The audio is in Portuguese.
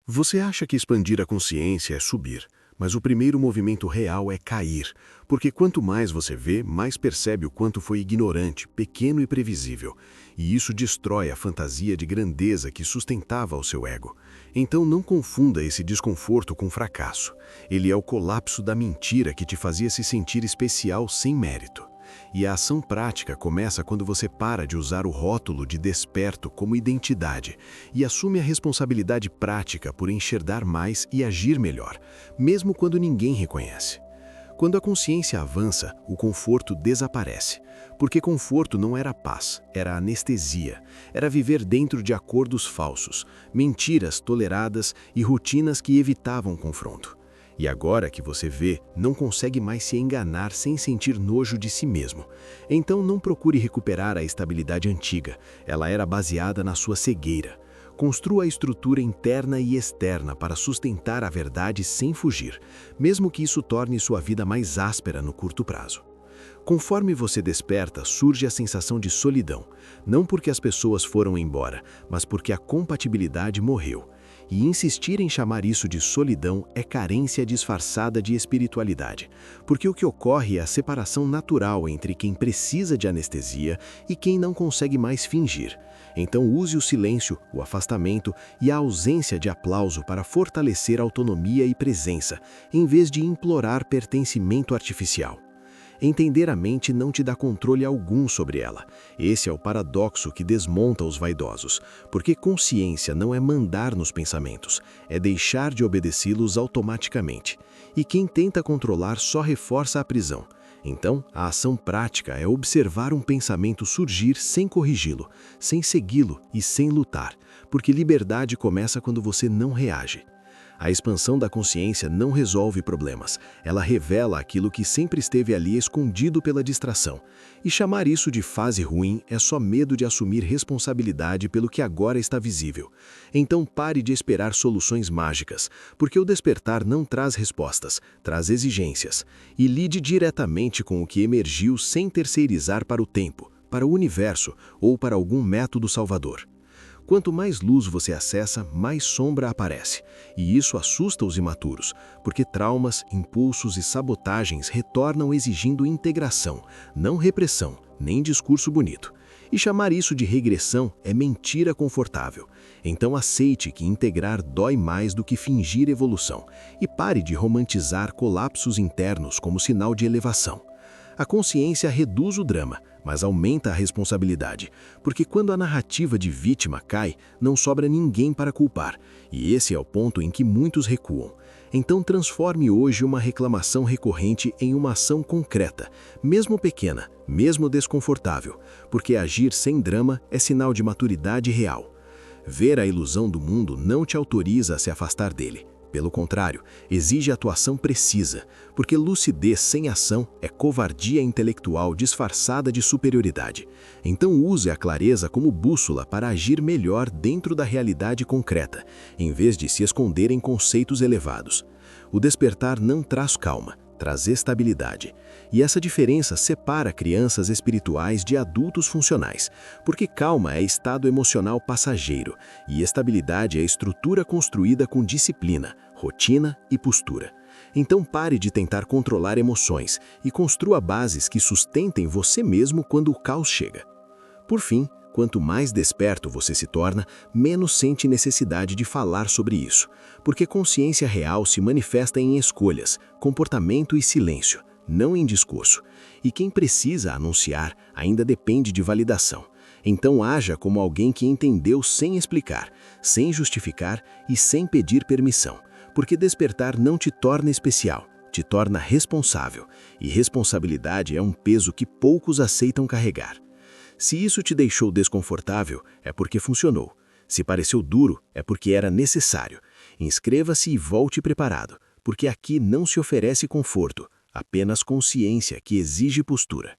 Você acha que expandir a consciência é subir, mas o primeiro movimento real é cair, porque quanto mais você vê, mais percebe o quanto foi ignorante, pequeno e previsível, e isso destrói a fantasia de grandeza que sustentava o seu ego. Então não confunda esse desconforto com fracasso. Ele é o colapso da mentira que te fazia se sentir especial sem mérito. E a ação prática começa quando você para de usar o rótulo de desperto como identidade e assume a responsabilidade prática por enxergar mais e agir melhor, mesmo quando ninguém reconhece. Quando a consciência avança, o conforto desaparece, porque conforto não era paz, era anestesia, era viver dentro de acordos falsos, mentiras toleradas e rotinas que evitavam confronto. E agora que você vê, não consegue mais se enganar sem sentir nojo de si mesmo. Então não procure recuperar a estabilidade antiga, ela era baseada na sua cegueira. Construa a estrutura interna e externa para sustentar a verdade sem fugir, mesmo que isso torne sua vida mais áspera no curto prazo. Conforme você desperta, surge a sensação de solidão, não porque as pessoas foram embora, mas porque a compatibilidade morreu. E insistir em chamar isso de solidão é carência disfarçada de espiritualidade, porque o que ocorre é a separação natural entre quem precisa de anestesia e quem não consegue mais fingir. Então use o silêncio, o afastamento e a ausência de aplauso para fortalecer autonomia e presença, em vez de implorar pertencimento artificial. Entender a mente não te dá controle algum sobre ela. Esse é o paradoxo que desmonta os vaidosos, porque consciência não é mandar nos pensamentos, é deixar de obedecê-los automaticamente. E quem tenta controlar só reforça a prisão. Então, a ação prática é observar um pensamento surgir sem corrigi-lo, sem segui-lo e sem lutar, porque liberdade começa quando você não reage. A expansão da consciência não resolve problemas, ela revela aquilo que sempre esteve ali escondido pela distração. E chamar isso de fase ruim é só medo de assumir responsabilidade pelo que agora está visível. Então pare de esperar soluções mágicas, porque o despertar não traz respostas, traz exigências. E lide diretamente com o que emergiu sem terceirizar para o tempo, para o universo ou para algum método salvador. Quanto mais luz você acessa, mais sombra aparece. E isso assusta os imaturos, porque traumas, impulsos e sabotagens retornam exigindo integração, não repressão, nem discurso bonito. E chamar isso de regressão é mentira confortável. Então aceite que integrar dói mais do que fingir evolução. E pare de romantizar colapsos internos como sinal de elevação. A consciência reduz o drama, mas aumenta a responsabilidade, porque quando a narrativa de vítima cai, não sobra ninguém para culpar, e esse é o ponto em que muitos recuam. Então transforme hoje uma reclamação recorrente em uma ação concreta, mesmo pequena, mesmo desconfortável, porque agir sem drama é sinal de maturidade real. Ver a ilusão do mundo não te autoriza a se afastar dele. Pelo contrário, exige atuação precisa, porque lucidez sem ação é covardia intelectual disfarçada de superioridade. Então use a clareza como bússola para agir melhor dentro da realidade concreta, em vez de se esconder em conceitos elevados. O despertar não traz calma, traz estabilidade. E essa diferença separa crianças espirituais de adultos funcionais, porque calma é estado emocional passageiro e estabilidade é estrutura construída com disciplina, rotina e postura. Então pare de tentar controlar emoções e construa bases que sustentem você mesmo quando o caos chega. Por fim, quanto mais desperto você se torna, menos sente necessidade de falar sobre isso, porque consciência real se manifesta em escolhas, comportamento e silêncio, não em discurso. E quem precisa anunciar ainda depende de validação. Então haja como alguém que entendeu sem explicar, sem justificar e sem pedir permissão, porque despertar não te torna especial, te torna responsável, e responsabilidade é um peso que poucos aceitam carregar. Se isso te deixou desconfortável, é porque funcionou. Se pareceu duro, é porque era necessário. Inscreva-se e volte preparado, porque aqui não se oferece conforto, apenas consciência que exige postura.